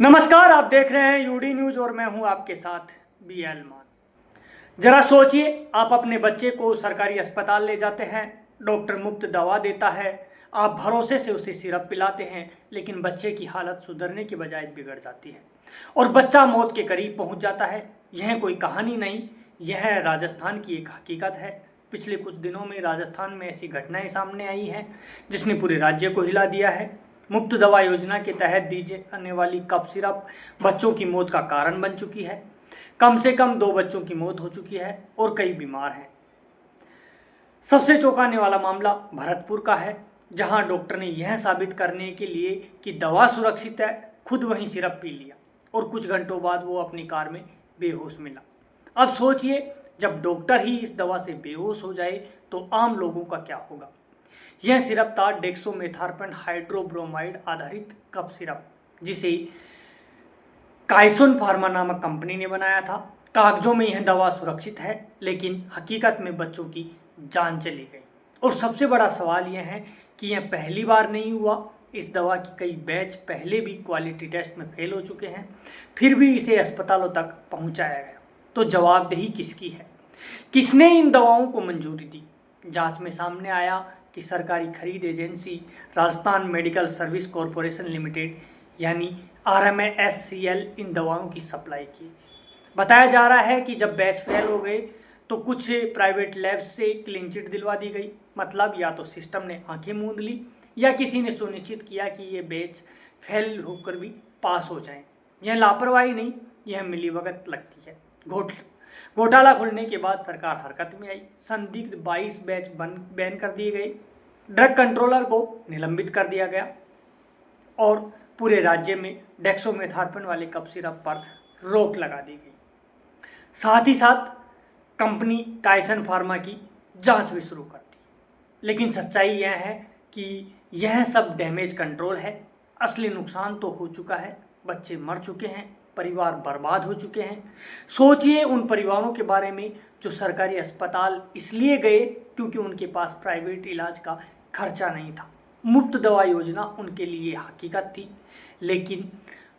नमस्कार, आप देख रहे हैं यूडी न्यूज और मैं हूं आपके साथ बीएल मान। जरा सोचिए, आप अपने बच्चे को सरकारी अस्पताल ले जाते हैं, डॉक्टर मुफ्त दवा देता है, आप भरोसे से उसे सिरप पिलाते हैं, लेकिन बच्चे की हालत सुधरने की बजाय बिगड़ जाती है और बच्चा मौत के करीब पहुंच जाता है। यह कोई कहानी नहीं, यह राजस्थान की एक हकीकत है। पिछले कुछ दिनों में राजस्थान में ऐसी घटनाएं सामने आई हैं जिसने पूरे राज्य को हिला दिया है। मुफ्त दवा योजना के तहत दी जाने वाली कफ सिरप बच्चों की मौत का कारण बन चुकी है। कम से कम 2 बच्चों की मौत हो चुकी है और कई बीमार हैं। सबसे चौंकाने वाला मामला भरतपुर का है, जहां डॉक्टर ने यह साबित करने के लिए कि दवा सुरक्षित है, खुद वहीं सिरप पी लिया और कुछ घंटों बाद वो अपनी कार में बेहोश मिला। अब सोचिए, जब डॉक्टर ही इस दवा से बेहोश हो जाए तो आम लोगों का क्या होगा। यह सिरप था डेक्सोमेथार्पन हाइड्रोब्रोमाइड आधारित कफ सिरप, जिसे काइसोन फार्मा नामक कंपनी ने बनाया था। कागजों में यह दवा सुरक्षित है, लेकिन हकीकत में बच्चों की जान चली गई। और सबसे बड़ा सवाल यह है कि यह पहली बार नहीं हुआ। इस दवा की कई बैच पहले भी क्वालिटी टेस्ट में फेल हो चुके हैं, फिर भी इसे अस्पतालों तक पहुंचाया गया। तो जवाबदेही किसकी है? किसने इन दवाओं को मंजूरी दी? जांच में सामने आया कि सरकारी खरीद agency Rajasthan medical service corporation limited यानी RMSCL इन दवाओं की सप्लाई की। बताया जा रहा है कि जब बैच फेल हो गए तो कुछ प्राइवेट लैब्स से क्लीन चिट दिलवा दी गई। मतलब या तो सिस्टम ने आंखें मूंद ली या किसी ने सुनिश्चित किया कि ये बैच फेल होकर भी पास हो जाएं। यह लापरवाही नहीं, यह मिलीभगत लगती है। घोटाला खुलने के बाद सरकार हरकत में आई। संदिग्ध 22 बैच बैन कर दिए गए, ड्रग कंट्रोलर को निलंबित कर दिया गया और पूरे राज्य में डेक्सोमेथार्पन वाले कफ सिरप पर रोक लगा दी गई। साथ ही साथ कंपनी काइसन फार्मा की जांच भी शुरू कर दी। लेकिन सच्चाई यह है कि यह सब डैमेज कंट्रोल है। असली नुकसान तो हो चुका है, बच्चे मर चुके हैं, परिवार बर्बाद हो चुके हैं। सोचिए उन परिवारों के बारे में जो सरकारी अस्पताल इसलिए गए क्योंकि उनके पास प्राइवेट इलाज का खर्चा नहीं था। मुफ्त दवा योजना उनके लिए हकीकत थी, लेकिन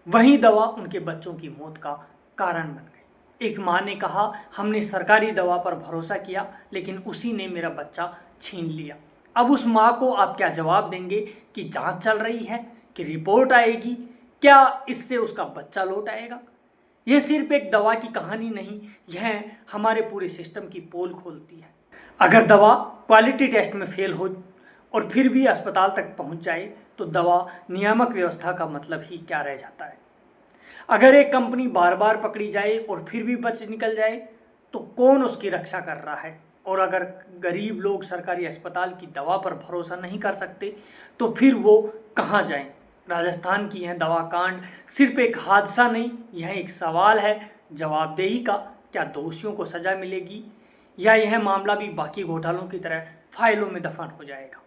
वही दवा उनके बच्चों की मौत का कारण बन गई। एक माँ ने कहा, हमने सरकारी दवा पर भरोसा किया, लेकिन उसी ने मेरा बच्चा छीन लिया। अब उस माँ को आप क्या जवाब देंगे कि जांच चल रही है, कि रिपोर्ट आएगी, क्या इससे उसका बच्चा लौट आएगा? यह सिर्फ एक दवा की कहानी नहीं, यह हमारे पूरे सिस्टम की पोल खोलती है। अगर दवा क्वालिटी टेस्ट में फेल हो और फिर भी अस्पताल तक पहुंच जाए तो दवा नियामक व्यवस्था का मतलब ही क्या रह जाता है। अगर एक कंपनी बार बार पकड़ी जाए और फिर भी बच निकल जाए तो कौन उसकी रक्षा कर रहा है? और अगर गरीब लोग सरकारी अस्पताल की दवा पर भरोसा नहीं कर सकते तो फिर वो कहाँ जाएं? राजस्थान की यह दवा कांड सिर्फ एक हादसा नहीं, यह एक सवाल है जवाबदेही का। क्या दोषियों को सजा मिलेगी या यह मामला भी बाकी घोटालों की तरह फाइलों में दफन हो जाएगा?